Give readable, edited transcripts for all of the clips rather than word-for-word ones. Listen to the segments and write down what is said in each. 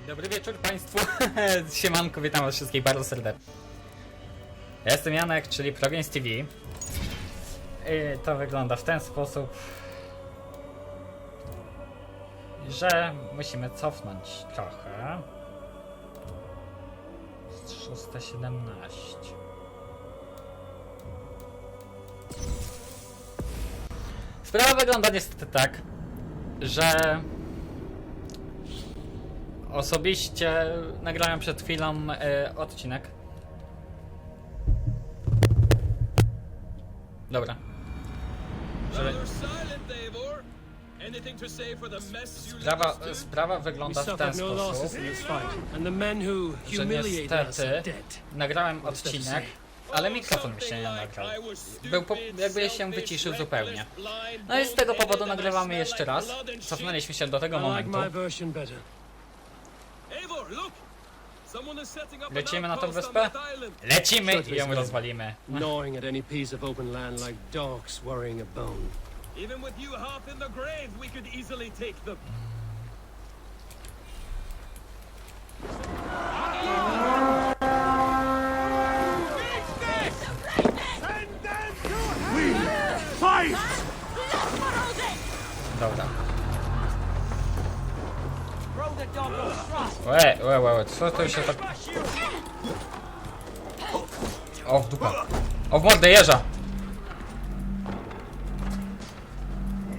Dobry wieczór Państwu. Siemanko, witam Was wszystkich bardzo serdecznie. Ja jestem Janek, czyli Progamestv TV. I to wygląda w ten sposób, że musimy cofnąć trochę. 317. Sprawa wygląda niestety tak, że osobiście nagrałem przed chwilą odcinek. Dobra. Sprawa wygląda w ten sposób, że niestety nagrałem odcinek, ale mikrofon mi się nie nagrał. Jakby się wyciszył zupełnie. No i z tego powodu nagrywamy jeszcze raz. Cofnęliśmy się do tego momentu. Lecimy na tą wyspę? Lecimy i ją rozwalimy. Dobra. Łe, co to się tak... O, w dupę. O, w mordę jeża!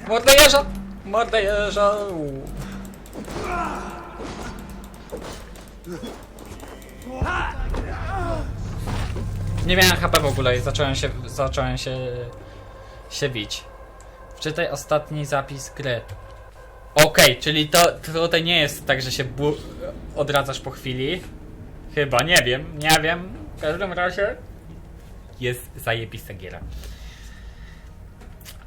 W mordę jeża! W mordę jeża! Nie miałem HP w ogóle i zacząłem się bić. Wczytaj ostatni zapis gry. Okej, czyli to tutaj nie jest tak, że się odradzasz po chwili. Chyba, nie wiem. W każdym razie jest zajebista giera.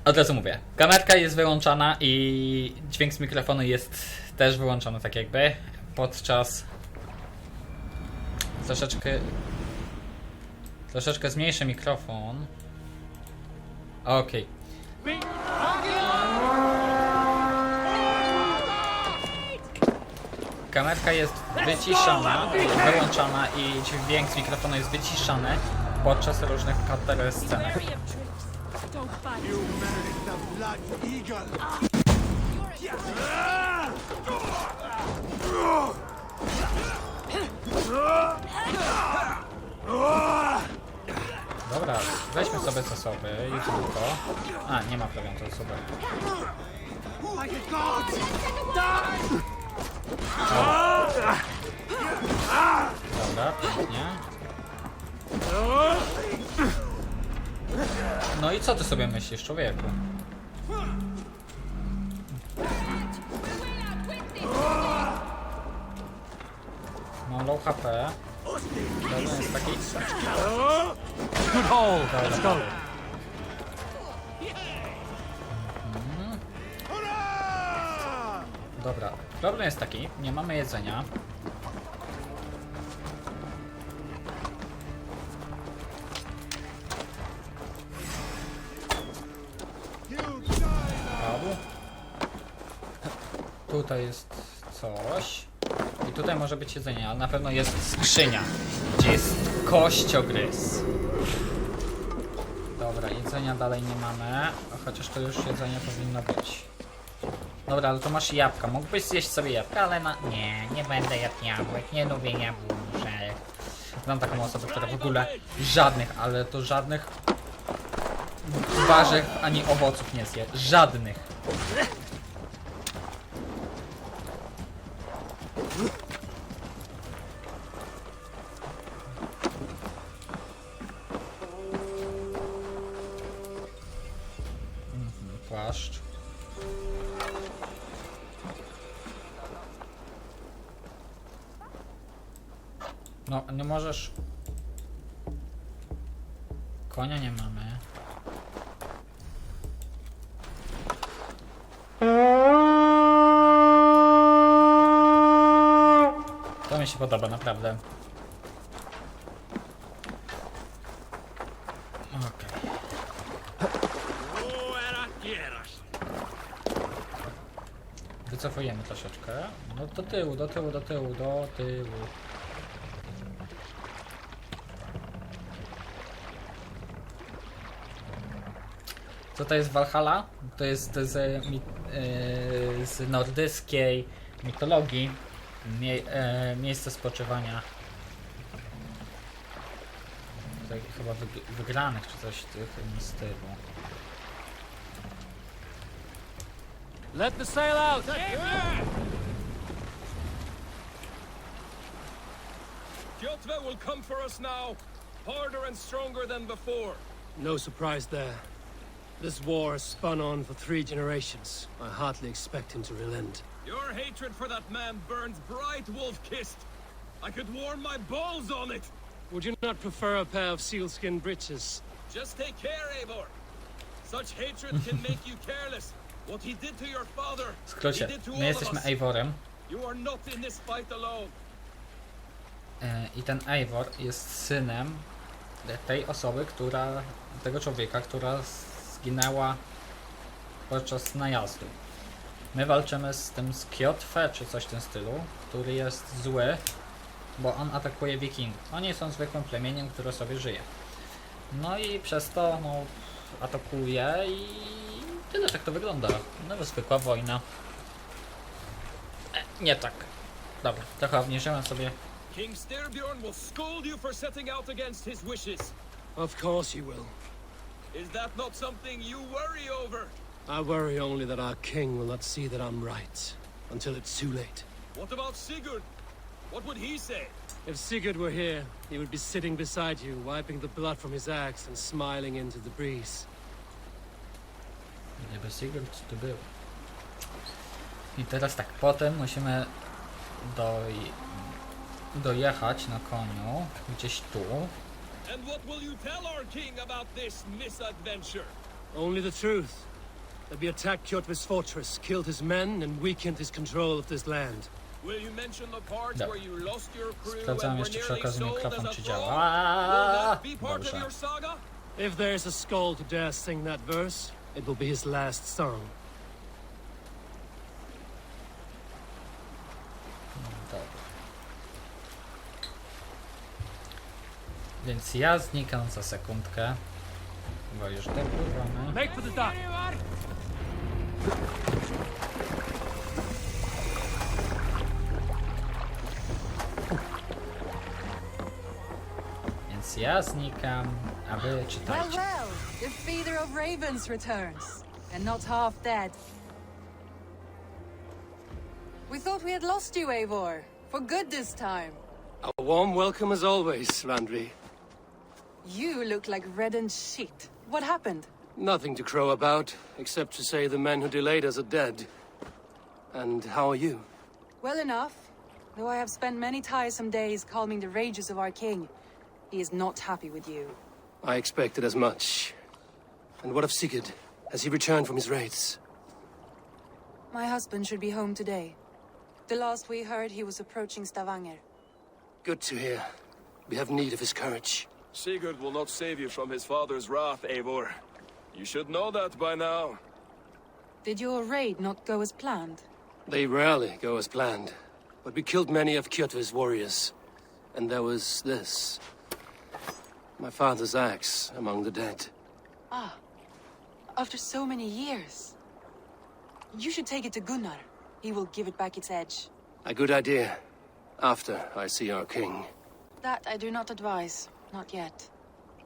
Od razu mówię, kamerka jest wyłączana i dźwięk z mikrofonu jest też wyłączony, tak jakby podczas... Troszeczkę zmniejszę mikrofon. Okej. Kamerka jest wyciszona, wyłączona i dźwięk z mikrofonu jest wyciszany podczas różnych scenek. Dobra, weźmy sobie zasoby i tylko... A, nie ma prawie zasoby. Dobra, pięknie. No i co ty sobie myślisz, człowieku? Mam low HP. Problem jest taki... Dobra, problem jest taki, nie mamy jedzenia. Tutaj jest coś. I tutaj może być jedzenie, ale na pewno jest skrzynia, gdzie jest kościogryz. Dobra, jedzenia dalej nie mamy, chociaż to już jedzenie powinno być. Dobra, ale to masz jabłka. Mógłbyś zjeść sobie jabłka, ale nie będę jadł jabłek, nie lubię jabłuszek. Znam taką osobę, która w ogóle żadnych, ale to żadnych warzyw ani owoców nie zje. Żadnych. Płaszcz. No, nie możesz... Konia nie mamy. To mi się podoba, naprawdę. Okej. Wycofujemy troszeczkę. No do tyłu, do tyłu, do tyłu, do tyłu. Co to jest Valhalla? To jest z nordyckiej mitologii miejsce spoczywania tutaj chyba wygranych czy coś w tym stylu. Let the sail out! Kjotve will come for us now, harder and stronger than before. No surprise there. This war has spun on for 3 generations. I hardly expect him to relent. Your hatred for that man burns bright, wolf-kissed. I could warm my balls on it. Would you not prefer a pair of sealskin breeches? Just take care, Eivor. Such hatred can make you careless. What he did to your father, W he skrócie, did to my all of jesteśmy us. Eivorem You are not in this fight alone. i ten Eivor jest synem tej osoby, tego człowieka, która zginęła podczas najazdu. My walczymy z tym Kjotve, czy coś w tym stylu, który jest zły, bo on atakuje wikingów. Oni są zwykłym plemieniem, które sobie żyje. No i przez to atakuje i tyle, tak to wygląda. No zwykła wojna. Nie tak. Dobra, trochę obniżyłem sobie. King Styrbjorn will scold you for setting out against his wishes. Of course he will. Is that not something you worry over? I worry only that our king will not see that I'm right, until it's too late. What about Sigurd? What would he say? If Sigurd were here, he would be sitting beside you, wiping the blood from his axe and smiling into the breeze. Gdyby Sigurd tu był. I teraz tak, potem musimy dojechać na koniu, gdzieś tu. And what will you tell our king about this misadventure? Only the truth. That we attacked Kjotve's fortress, killed his men, and weakened his control of this land. Will you mention the parts No. where you lost your crew Sprawdzałem and were jeszcze przy nearly okazji sold as mikrofon, a czy thrall? działa. Will that be part of Dobrze. your saga? If there's a skull to dare sing that verse, it will be his last song. Dobra. Więc ja znikam za sekundkę, bo już dopływamy. Make for the dock! Więc ja znikam, a wy Well, czytajcie. well, the feeder of ravens returns, and not half dead. We thought we had lost you, Eivor, for good this time. A warm welcome as always, Randri. You look like reddened shit. What happened? Nothing to crow about, except to say the men who delayed us are dead. And how are you? Well enough, though I have spent many tiresome days calming the rages of our king. He is not happy with you. I expected as much. And what of Sigurd? Has he returned from his raids? My husband should be home today. The last we heard, he was approaching Stavanger. Good to hear. We have need of his courage. Sigurd will not save you from his father's wrath, Eivor. You should know that by now. Did your raid not go as planned? They rarely go as planned. But we killed many of Kjotve's warriors. And there was this. My father's axe among the dead. Ah, after so many years. You should take it to Gunnar. He will give it back its edge. A good idea. After I see our king. That I do not advise. Not yet.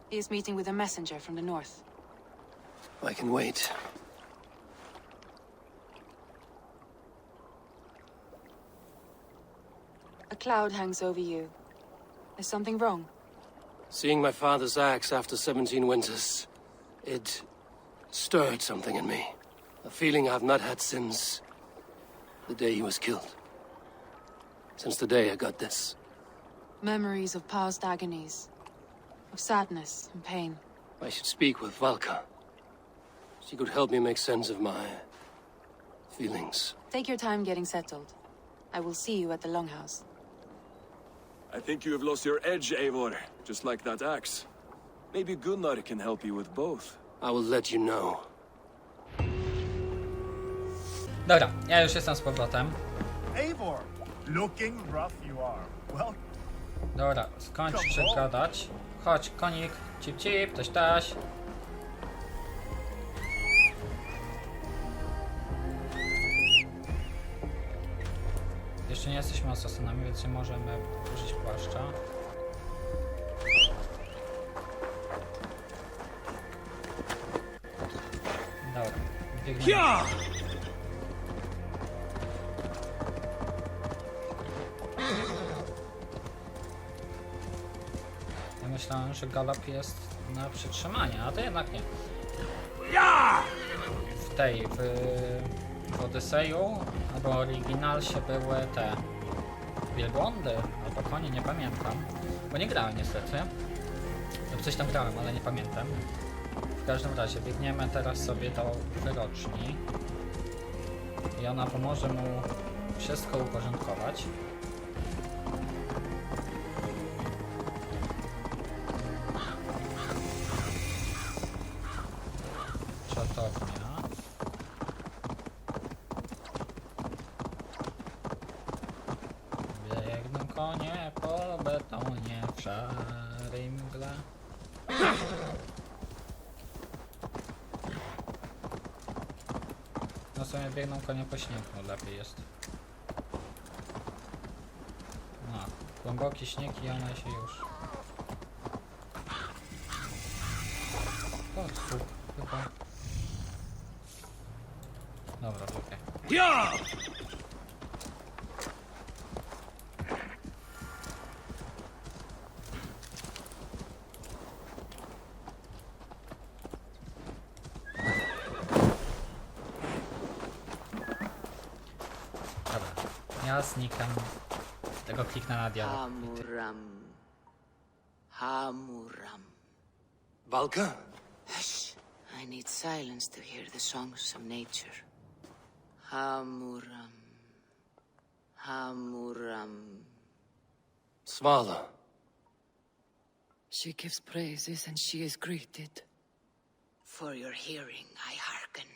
He is meeting with a messenger from the north. I can wait. A cloud hangs over you. Is something wrong? Seeing my father's axe after 17 winters, it stirred something in me. A feeling I've not had since the day he was killed. Since the day I got this. Memories of past agonies. Of sadness and pain. I should speak with Valka. She could help me make sense of my feelings. Take your time getting settled. I will see you at the Longhouse. I think you have lost your edge, Eivor, just like that axe. Maybe Gunnar can help you with both. I will let you know. Dobra, ja już jestem z powrotem. Eivor, looking rough you are. Well, Dobra, skończ przegadać. Chodź, konik, cip cip, toś taś. Jeszcze nie jesteśmy asasynami, więc nie możemy użyć płaszcza. Dobra, biegniemy. Ja myślałem, że galop jest na przytrzymanie, a to jednak nie. W Odyseju, albo oryginalsie były te wielbłądy, albo konie, nie pamiętam. Bo nie grałem niestety. Lub coś tam grałem, ale nie pamiętam. W każdym razie biegniemy teraz sobie do wyroczni. I ona pomoże mu wszystko uporządkować. Czatownia. Biegną konie po betonie w szarej mgle. No sobie biegną konie po śniegu, lepiej jest. No, głęboki śnieg i one się już... O, słup, chyba... Dobra, okej. Dobra, ja znikam. Tego kliknę na dialog. Hamuram. Hamuram. Valka? Hush. I need silence to hear the songs of nature. Hamuram. Hamuram. Svala. She gives praises and she is greeted. For your hearing I hearken,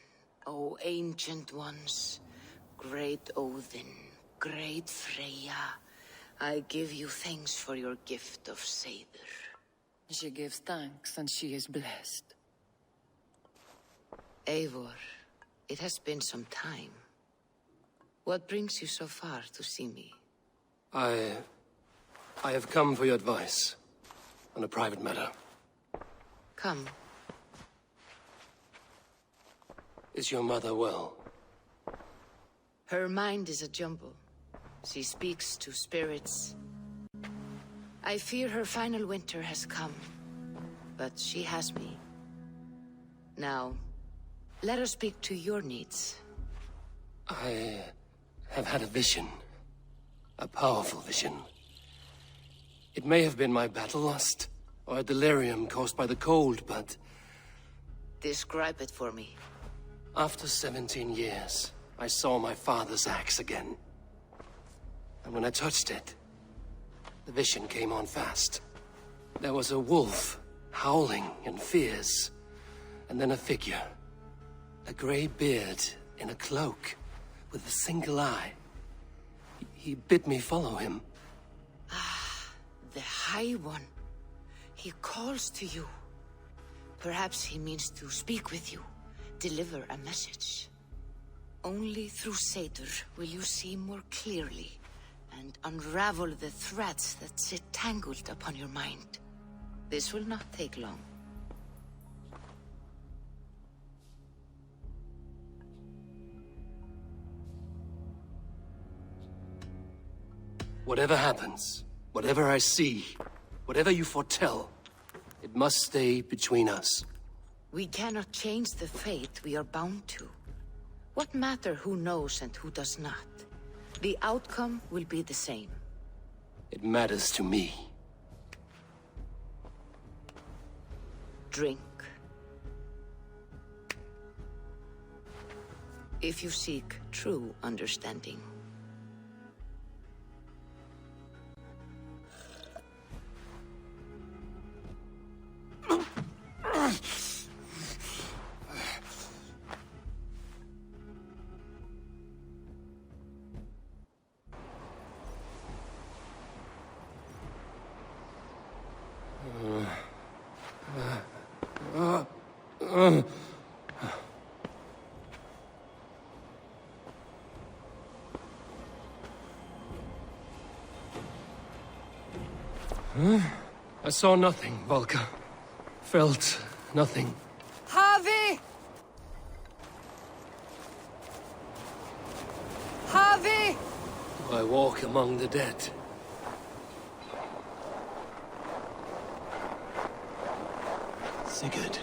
O ancient ones, great Odin, great Freya. I give you thanks for your gift of Seder. She gives thanks and she is blessed. Eivor, it has been some time. What brings you so far to see me? I have come for your advice on a private matter. Come. Is your mother well? Her mind is a jumble. She speaks to spirits. I fear her final winter has come, but she has me. Now, let us speak to your needs. I have had a vision. A powerful vision. It may have been my battle lust, or a delirium caused by the cold, but Describe it for me. after 17 years, I saw my father's axe again. And when I touched it, the vision came on fast. There was a wolf, howling and fierce, and then a figure. A grey beard in a cloak, with a single eye. He bid me follow him. The High One. He calls to you. Perhaps he means to speak with you, deliver a message. Only through Seder will you see more clearly and unravel the threads that sit tangled upon your mind. This will not take long. Whatever happens, whatever I see, whatever you foretell, it must stay between us. We cannot change the fate we are bound to. What matter who knows and who does not? The outcome will be the same. It matters to me. Drink. If you seek true understanding. I saw nothing, Volka. Felt nothing. Harvey! Harvey! I walk among the dead. Sigurd.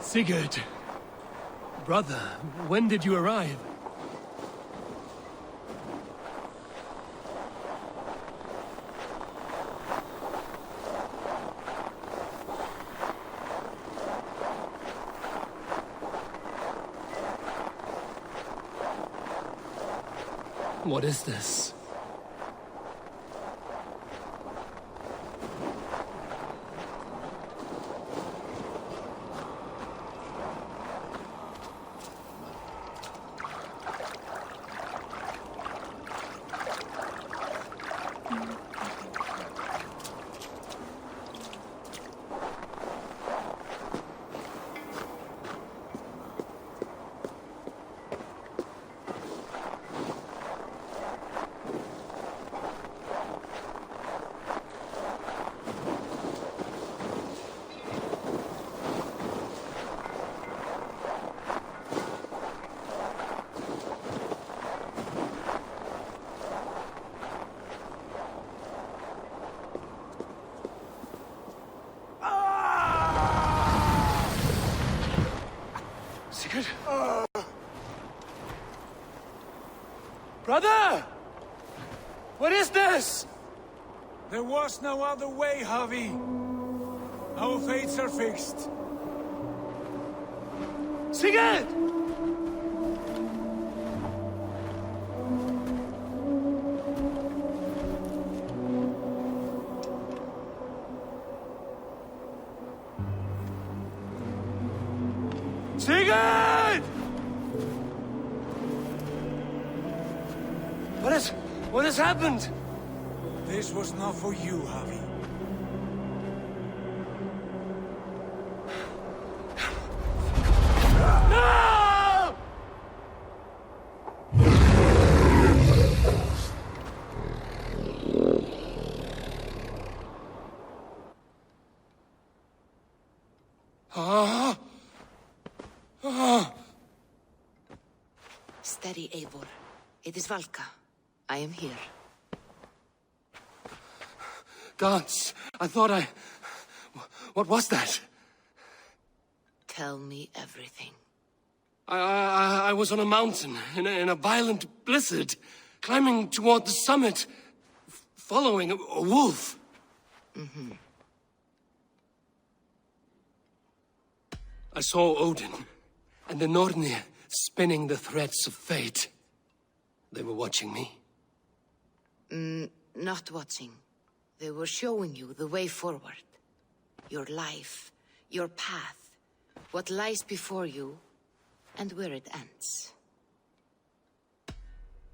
Sigurd! Brother, when did you arrive? What is this? Sigurd? Brother! What is this? There was no other way, Harvey. Our fates are fixed. Sigurd! Sigurd! What has happened? This was not for you, Harvey. No! Steady, Eivor. It is Valka. I am here. Gods, I thought What was that? Tell me everything. I was on a mountain in a violent blizzard, climbing toward the summit, following a wolf. Mm-hmm. I saw Odin and the Nornir spinning the threads of fate. They were watching me. Not watching. They were showing you the way forward. Your life, your path, what lies before you, and where it ends.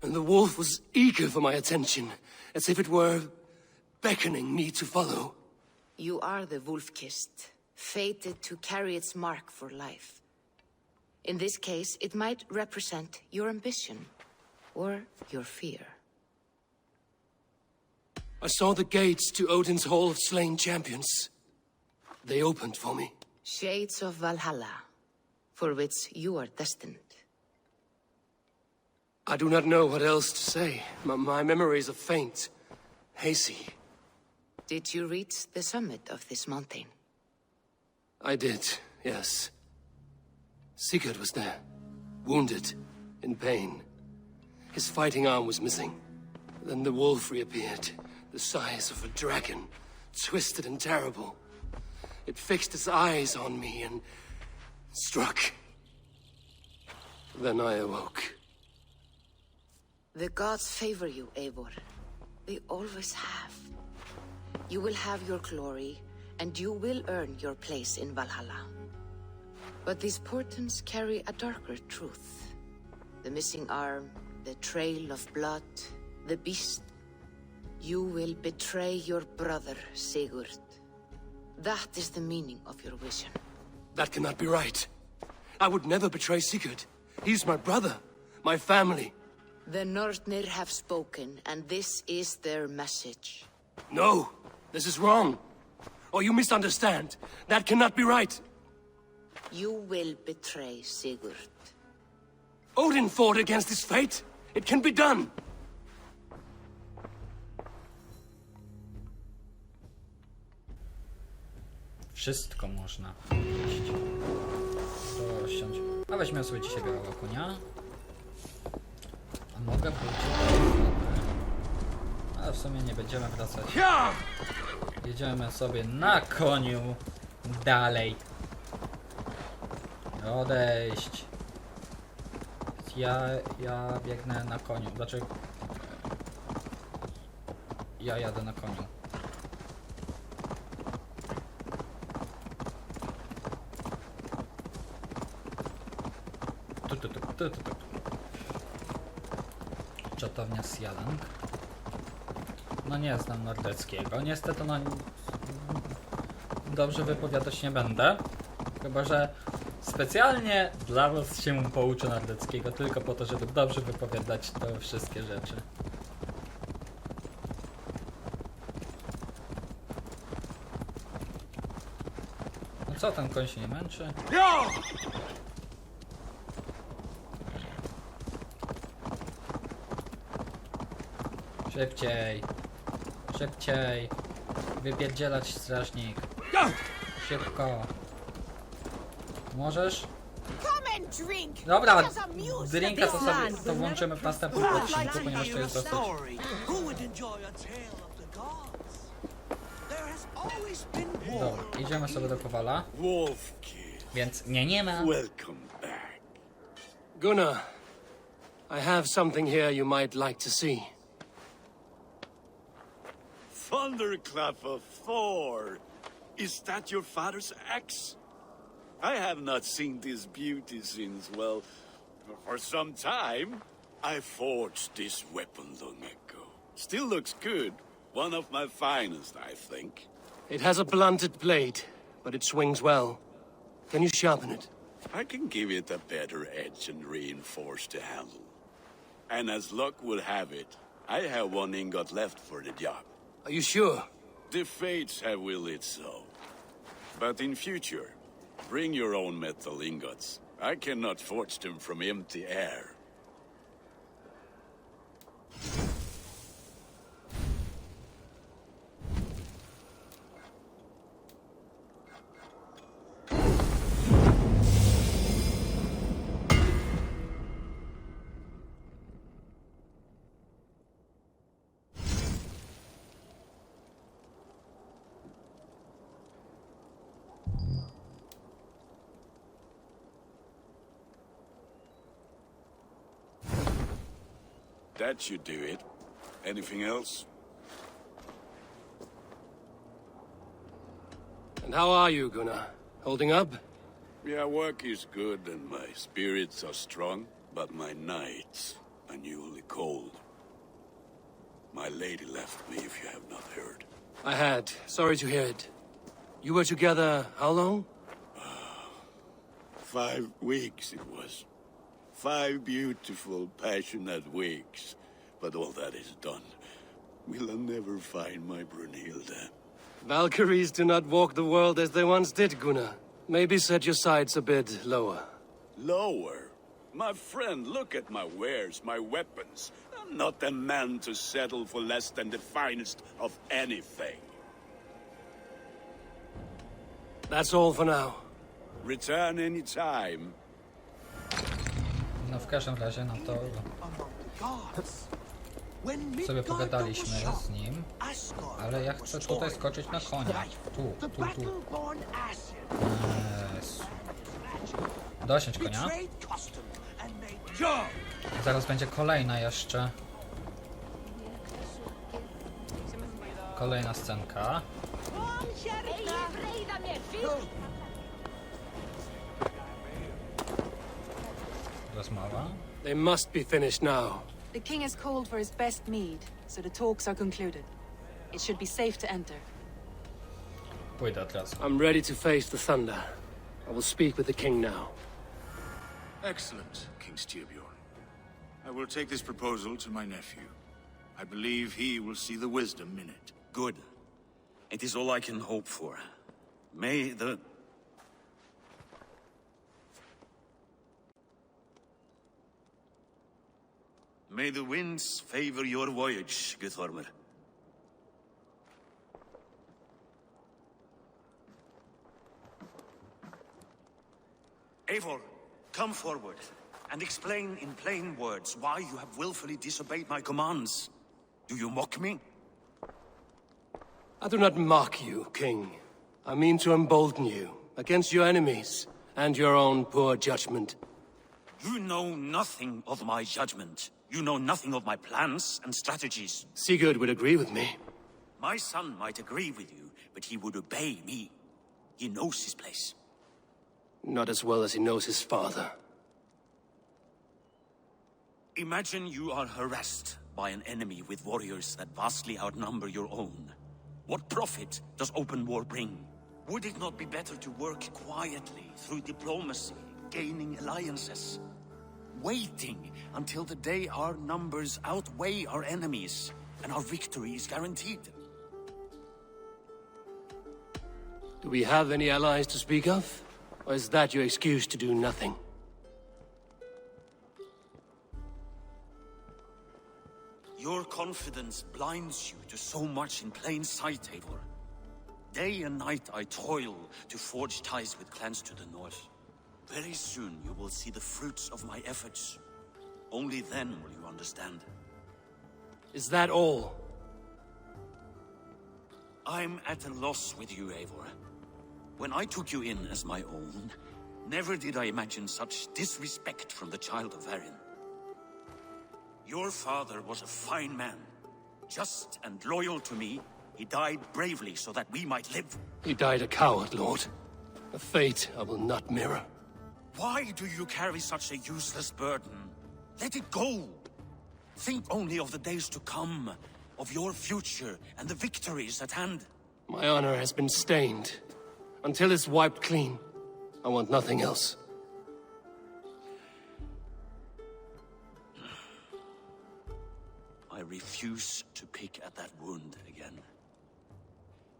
And the wolf was eager for my attention, as if it were beckoning me to follow. You are the wolf-kissed, fated to carry its mark for life. In this case, it might represent your ambition, or your fear. I saw the gates to Odin's Hall of Slain Champions. They opened for me. Shades of Valhalla, for which you are destined. I do not know what else to say. My memories are faint, hazy. Did you reach the summit of this mountain? I did, yes. Sigurd was there, wounded, in pain. His fighting arm was missing. Then the wolf reappeared, the size of a dragon, twisted and terrible. It fixed its eyes on me and struck. Then I awoke. The gods favor you, Eivor. They always have. You will have your glory, and you will earn your place in Valhalla. But these portents carry a darker truth. The missing arm, the trail of blood, the beast. You will betray your brother, Sigurd. That is the meaning of your vision. That cannot be right. I would never betray Sigurd. He's my brother, my family. The Northnir have spoken, and this is their message. No, this is wrong. Or you misunderstand. That cannot be right. You will betray Sigurd. Odin fought against his fate. It can be done. Wszystko można jeść. Rozsiądź. A weźmy sobie dzisiaj białego konia. A mogę wrócić. Ale w sumie nie będziemy wracać. Jedziemy sobie na koniu dalej. Odejść. Ja biegnę na koniu. Dlaczego? Ja jadę na koniu. Czatownia Sjalang. No nie znam nordyckiego. Niestety no dobrze wypowiadać nie będę. Chyba że specjalnie dla was się pouczę nordyckiego tylko po to, żeby dobrze wypowiadać te wszystkie rzeczy. No co, ten koń się nie męczy? Szybciej. Szybciej. Wypierdzielać strażnik. Szybko. Możesz? Dobra, drinka to sobie to włączymy w następnym odcinku, ponieważ to jest dosyć... Dobra, idziemy sobie do Kowala. Więc nie ma. Gunnar, I have something here you might like to see. Thunderclap of Thor! Is that your father's axe? I have not seen this beauty since, well, for some time. I forged this weapon long ago. Still looks good. One of my finest, I think. It has a blunted blade, but it swings well. Can you sharpen it? I can give it a better edge and reinforce the handle. And as luck will have it, I have one ingot left for the job. Are you sure? The fates have willed it so. But in future, bring your own metal ingots. I cannot forge them from empty air. That should do it. Anything else? And how are you, Gunnar? Holding up? Yeah, work is good and my spirits are strong, but my nights are newly cold. My lady left me, if you have not heard. I had. Sorry to hear it. You were together how long? 5 weeks it was. 5 beautiful, passionate weeks. But all that is done. Will I never find my Brunhilde? Valkyries do not walk the world as they once did, Gunnar. Maybe set your sights a bit lower. Lower? My friend, look at my wares, my weapons. I'm not a man to settle for less than the finest of anything. That's all for now. Return any time. No w każdym razie, no to sobie pogadaliśmy z nim, ale ja chcę tutaj skoczyć na konia. Tu. Jezu. Dosiądź konia. Zaraz będzie kolejna jeszcze. Kolejna scenka. Rozmowa. They must be finished now. The king has called for his best mead, so the talks are concluded. It should be safe to enter. Pójdę od razu. I'm ready to face the thunder. I will speak with the king now. Excellent, King Styrbjorn. I will take this proposal to my nephew. I believe he will see the wisdom in it. Good. It is all I can hope for. May the winds favor your voyage, Guthormer. Eivor, come forward and explain in plain words why you have willfully disobeyed my commands. Do you mock me? I do not mock you, king. I mean to embolden you against your enemies and your own poor judgment. You know nothing of my judgment. You know nothing of my plans and strategies. Sigurd would agree with me. My son might agree with you, but he would obey me. He knows his place. Not as well as he knows his father. Imagine you are harassed by an enemy with warriors that vastly outnumber your own. What profit does open war bring? Would it not be better to work quietly through diplomacy, gaining alliances? Waiting until the day our numbers outweigh our enemies and our victory is guaranteed. Do we have any allies to speak of? Or is that your excuse to do nothing? Your confidence blinds you to so much in plain sight, Eivor. Day and night I toil to forge ties with clans to the north. Very soon you will see the fruits of my efforts. Only then will you understand. Is that all? I'm at a loss with you, Eivor. When I took you in as my own, never did I imagine such disrespect from the child of Varin. Your father was a fine man. Just and loyal to me, he died bravely so that we might live. He died a coward, Lord. A fate I will not mirror. Why do you carry such a useless burden? Let it go! Think only of the days to come, of your future and the victories at hand. My honor has been stained. Until it's wiped clean, I want nothing else. I refuse to pick at that wound again.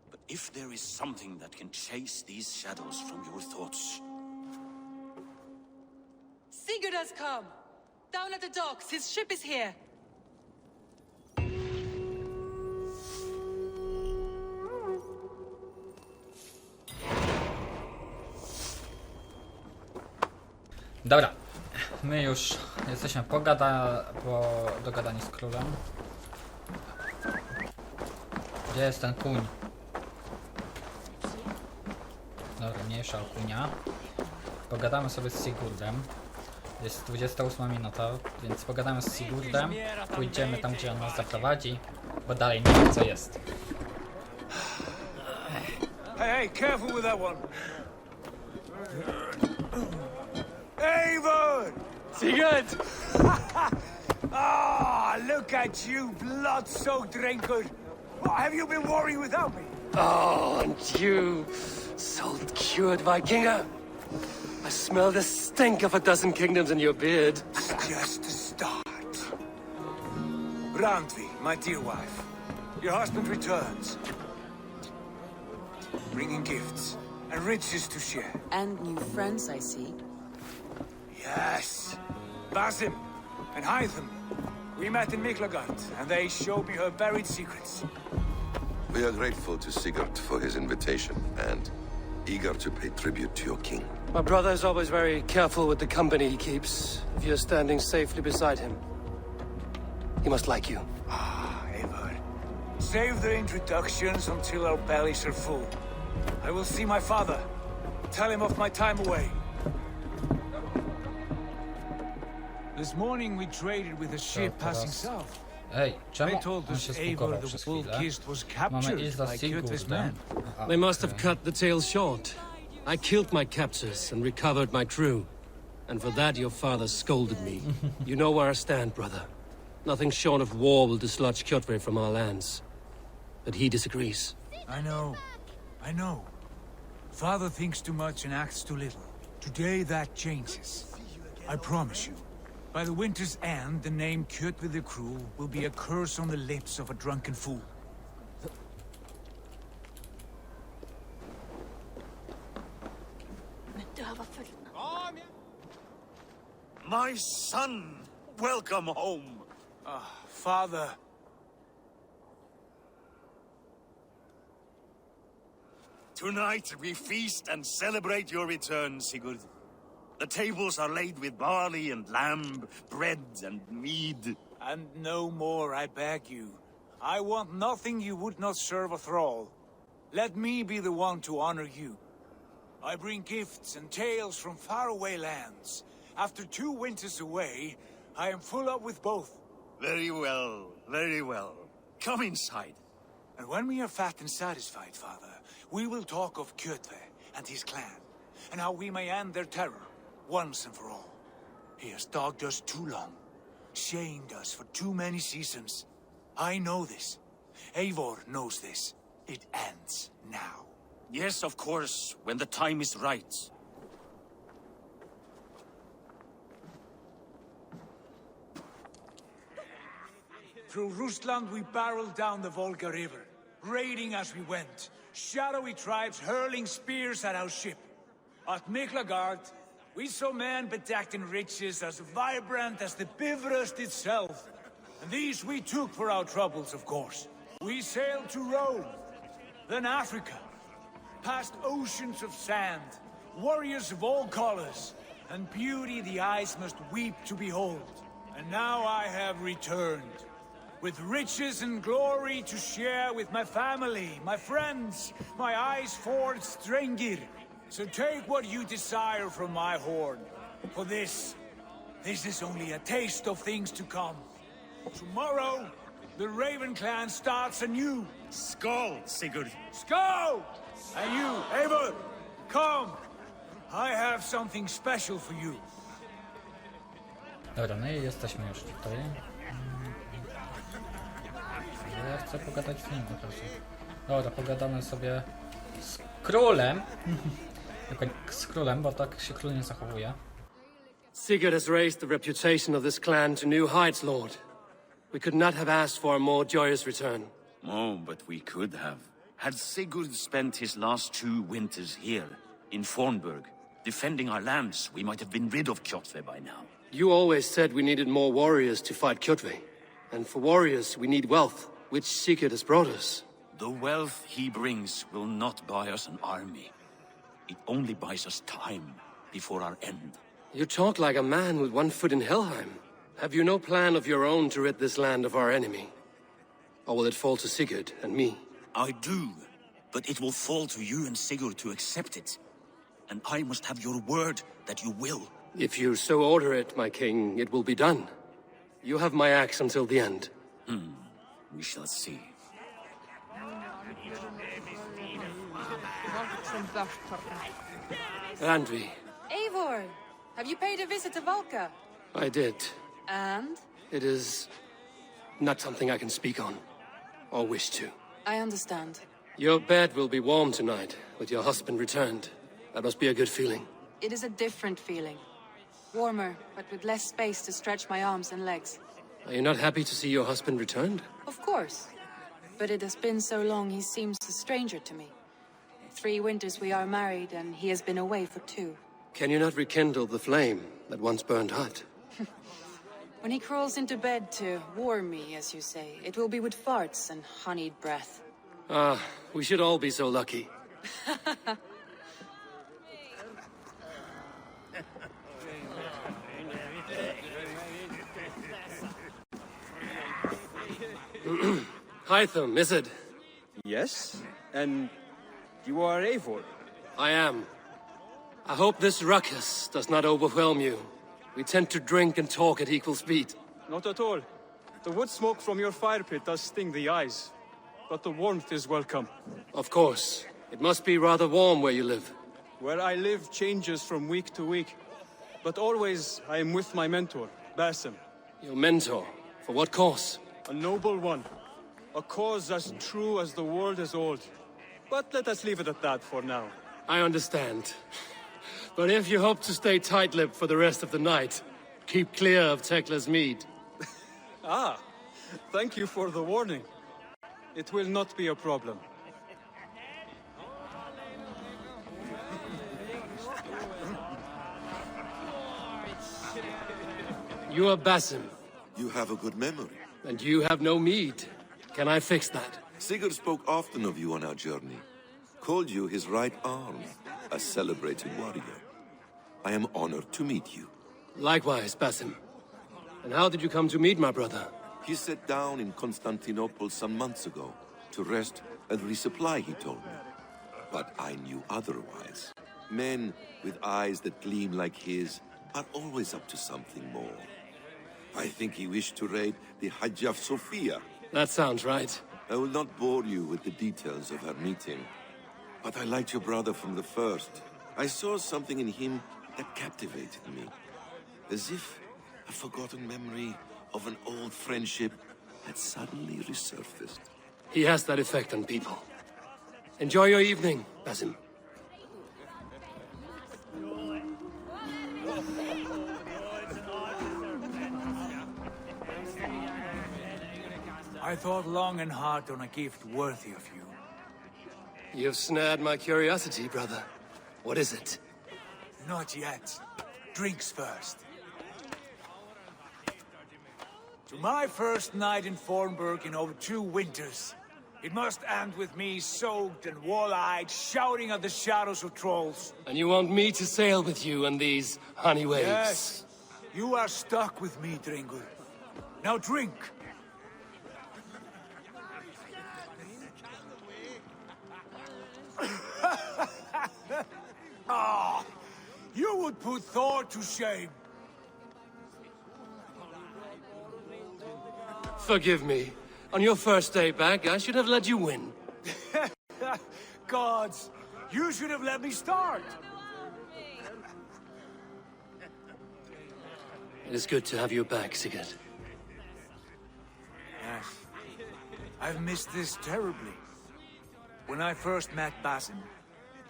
But if there is something that can chase these shadows from your thoughts... Sigurd has come! Down at the docks, his ship is here! Dobra, my już jesteśmy dogadani z królem. Gdzie jest ten kuń? Dobra, mniejsza o kunia. Pogadamy sobie z Sigurdem. Jest 28 minuta, więc pogadamy z Sigurdem. Pójdziemy tam, gdzie on nas zaprowadzi, bo dalej nie wiem, co jest. Hey, careful with that one. Eivor! Sigurd! Ah, look at you, blood-soaked raincoat. What, have you been worrying without me? Oh, and you, salt-cured Vikinger. I smell the stink of a dozen kingdoms in your beard. It's just the start. Randvi, my dear wife, your husband returns. Bringing gifts and riches to share. And new friends, I see. Yes. Basim and Hytham. We met in Miklagard, and they showed me her buried secrets. We are grateful to Sigurd for his invitation, and eager to pay tribute to your king. My brother is always very careful with the company he keeps. If you're standing safely beside him, he must like you. Ah, Eivor. Save the introductions until our bellies are full. I will see my father. Tell him of my time away. This morning we traded with a ship passing south. Ej, They czemu told on us się Eivor skupował the przez chwilę? Wolf-Kissed was Mamy captured iść za by Kjotve's Sigurdem. men. They must have cut the tale short. I killed my captors and recovered my crew. And for that your father scolded me. You know where I stand, brother. Nothing short of war will dislodge Kjotve from our lands. But he disagrees. I know. Father thinks too much and acts too little. Today that changes. I promise you. By the winter's end, the name Kjotve the Cruel will be a curse on the lips of a drunken fool. My son! Welcome home! Father. Tonight we feast and celebrate your return, Sigurd. The tables are laid with barley and lamb, bread and mead. And no more, I beg you. I want nothing you would not serve a thrall. Let me be the one to honor you. I bring gifts and tales from faraway lands. After 2 winters away, I am full up with both. Very well, very well. Come inside. And when we are fat and satisfied, Father, we will talk of Kjotve and his clan, and how we may end their terror, once and for all. He has dogged us too long, shamed us for too many seasons. I know this. Eivor knows this. It ends now. Yes, of course, when the time is right. Through Rusland we barreled down the Volga River, raiding as we went, shadowy tribes hurling spears at our ship. At Miklagard, we saw men bedecked in riches as vibrant as the Bifrost itself. And these we took for our troubles, of course. We sailed to Rome, then Africa, past oceans of sand, warriors of all colors, and beauty the eyes must weep to behold. And now I have returned, with riches and glory to share with my family, my friends, my eyes forged Strengir. So take what you desire from my horn. For this is only a taste of things to come. Tomorrow, the Raven clan starts anew. Skål, Sigurd. Skål! And you, Eivor, come. I have something special for you. Dobra, no i jesteśmy już tutaj. Ja chcę pogadać z nim po prostu. Dobra, pogadamy sobie z królem. Z królem, bo tak się król nie zachowuje. Sigurd has raised the reputation of this clan to new heights, Lord. We could not have asked for a more joyous return. Oh, but we could have. Had Sigurd spent his last 2 winters here, in Fornburg, defending our lands, we might have been rid of Kjotve by now. You always said we needed more warriors to fight Kjotve. And for warriors, we need wealth, which Sigurd has brought us. The wealth he brings will not buy us an army. It only buys us time before our end. You talk like a man with one foot in Helheim. Have you no plan of your own to rid this land of our enemy? Or will it fall to Sigurd and me? I do, but it will fall to you and Sigurd to accept it. And I must have your word that you will. If you so order it, my king, it will be done. You have my axe until the end. We shall see. Randvi, Eivor, have you paid a visit to Valka? I did. And? It is not something I can speak on, or wish to. I understand. Your bed will be warm tonight, with your husband returned. That must be a good feeling. It is a different feeling. Warmer, but with less space to stretch my arms and legs. Are you not happy to see your husband returned? Of course. But it has been so long he seems a stranger to me. 3 winters we are married, and he has been away for 2. Can you not rekindle the flame that once burned hot? When he crawls into bed to warm me, as you say, it will be with farts and honeyed breath. Ah, we should all be so lucky. Hytham, is it? Yes, and you are Eivor. I am. I hope this ruckus does not overwhelm you. We tend to drink and talk at equal speed. Not at all. The wood smoke from your fire pit does sting the eyes, but the warmth is welcome. Of course. It must be rather warm where you live. Where I live changes from week to week, but always I am with my mentor, Basim. Your mentor? For what cause? A noble one. A cause as true as the world is old. But let us leave it at that for now. I understand. But if you hope to stay tight-lipped for the rest of the night, keep clear of Tekla's mead. Ah, thank you for the warning. It will not be a problem. You are Basim, You have a good memory. and you have no mead. Can I fix that? Sigurd spoke often of you on our journey. Called you his right arm, a celebrated warrior. I am honored to meet you. Likewise, Basim. And how did you come to meet my brother? He sat down in Constantinople some months ago to rest and resupply, he told me. But I knew otherwise. Men with eyes that gleam like his are always up to something more. I think he wished to raid the Hagia Sophia. That sounds right. I will not bore you with the details of our meeting. But I liked your brother from the first. I saw something in him that captivated me. As if a forgotten memory of an old friendship had suddenly resurfaced. He has that effect on people. Enjoy your evening, Basim. I thought long and hard on a gift worthy of you. You've snared my curiosity, brother. What is it? Not yet. Drinks first. To my first night in Fornburg in over 2 winters. It must end with me soaked and wall-eyed, shouting at the shadows of trolls. And you want me to sail with you on these honey waves? Yes. You are stuck with me, Dringur. Now drink. Ah, you would put Thor to shame. Forgive me. On your first day back, I should have let you win. Gods, you should have let me start. It is good to have you back, Sigurd. Yes. I've missed this terribly. When I first met Basim,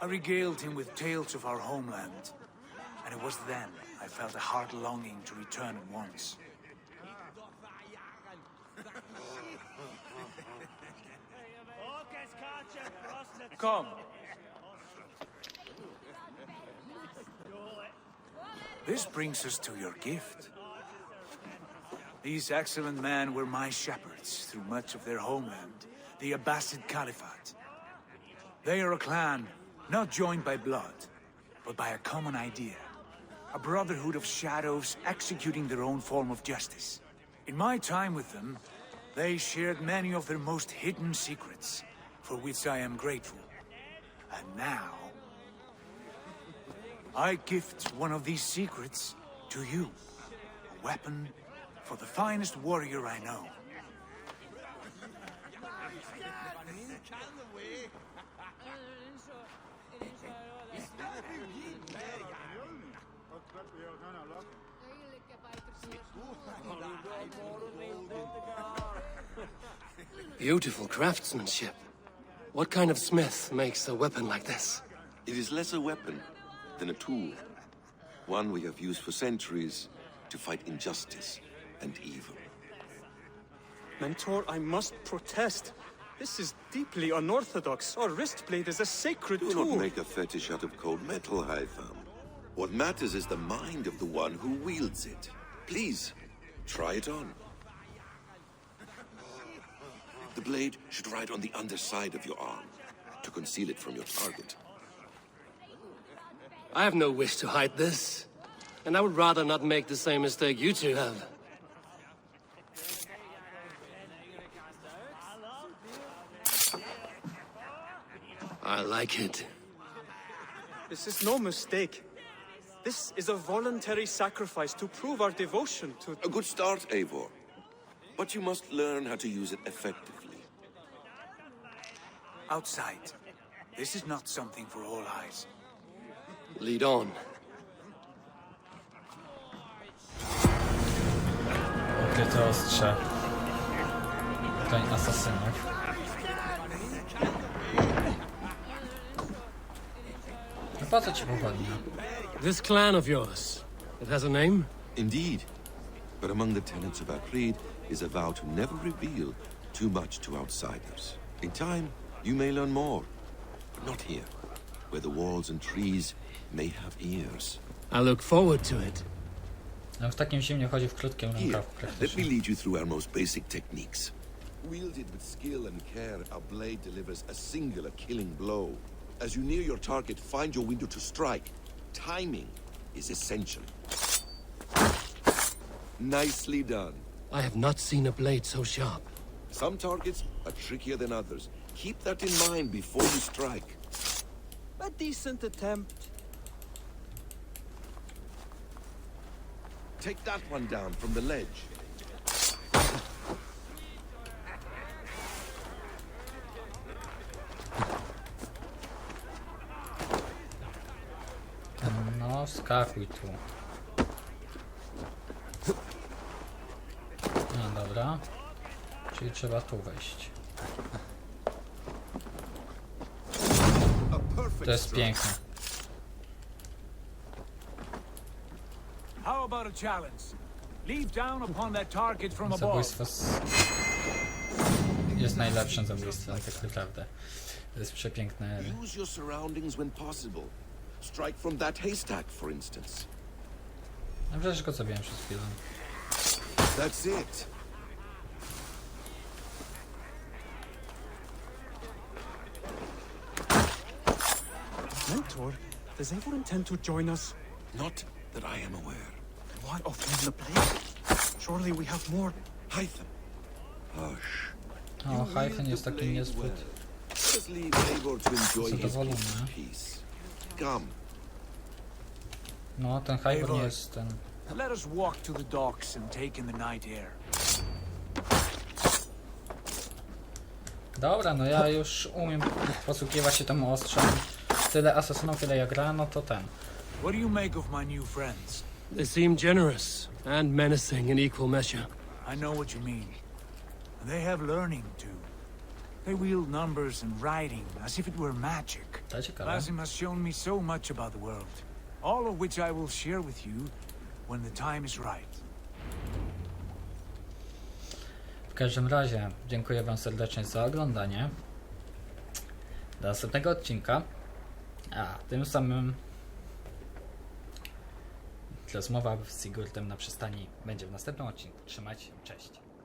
I regaled him with tales of our homeland. And it was then I felt a heart longing to return at once. Come. This brings us to your gift. These excellent men were my shepherds through much of their homeland, the Abbasid Caliphate. They are a clan, not joined by blood, but by a common idea. A brotherhood of shadows executing their own form of justice. In my time with them, they shared many of their most hidden secrets, for which I am grateful. And now, I gift one of these secrets to you. A weapon for the finest warrior I know. Beautiful craftsmanship. What kind of smith makes a weapon like this? It is less a weapon than a tool. One we have used for centuries to fight injustice and evil. Mentor, I must protest. This is deeply unorthodox. Our wrist blade is a sacred Do tool. not make a fetish out of cold metal, Haitham. What matters is the mind of the one who wields it. Please, try it on. The blade should ride on the underside of your arm, to conceal it from your target. I have no wish to hide this. And I would rather not make the same mistake you two have. I like it. This is no mistake. This is a voluntary sacrifice to prove our devotion to... A good start, Eivor. But you must learn how to use it effectively. Outside. This is not something for all eyes. Lead on. Ukryte ostrze. Broń asasynów. po co ci pochodnia? This clan of yours, it has a name? Indeed. But among the tenets of our creed is a vow to never reveal too much to outsiders. In time, you may learn more. But not here, where the walls and trees may have ears. I look forward to it. No, w takim zimnie chodzi w krótkim Here, rękawku let me praktycznie. lead you through our most basic techniques. Wielded with skill and care, our blade delivers a singular killing blow. As you near your target, find your window to strike. Timing is essential. Nicely done. I have not seen a blade so sharp. Some targets are trickier than others. Keep that in mind before you strike. A decent attempt. Take that one down from the ledge. No, skakuj tu. No dobra. Czyli trzeba tu wejść. To jest piękne. How about a challenge? Leap down upon that target from above. Zabójstwo jest najlepszym zabójstwem, tak naprawdę. To jest przepiękne. Use your surroundings when possible. Strike from that haystack, for instance. No przecież go zabiłem przez chwilę. That's it. Mentor, does Eivor intend to join us? Not that I am aware. What of the blade? Surely we have more. Hythen. Hush. O, Hythen jest taki niezbyt Just leave Eivor to enjoy his zadowolony. peace. Come. No, ten Hythen nie jest ten... Let us walk to the docks and take in the night air. Dobra, no ja już umiem posługiwać się tym ostrzem. Tyle asasynów, ile ja grałem, no to ten. What do you make of my new friends? They seem generous and menacing in equal measure. I know what you mean. They have learning too. They wield numbers and writing as if it were magic. To ciekawe. Assasin has shown me so much about the world, all of which I will share with you when the time is right. W każdym razie dziękuję wam serdecznie za oglądanie. Do następnego odcinka. A tym samym rozmowa z Sigurdem na przystani będzie w następnym odcinku. Trzymajcie się, cześć.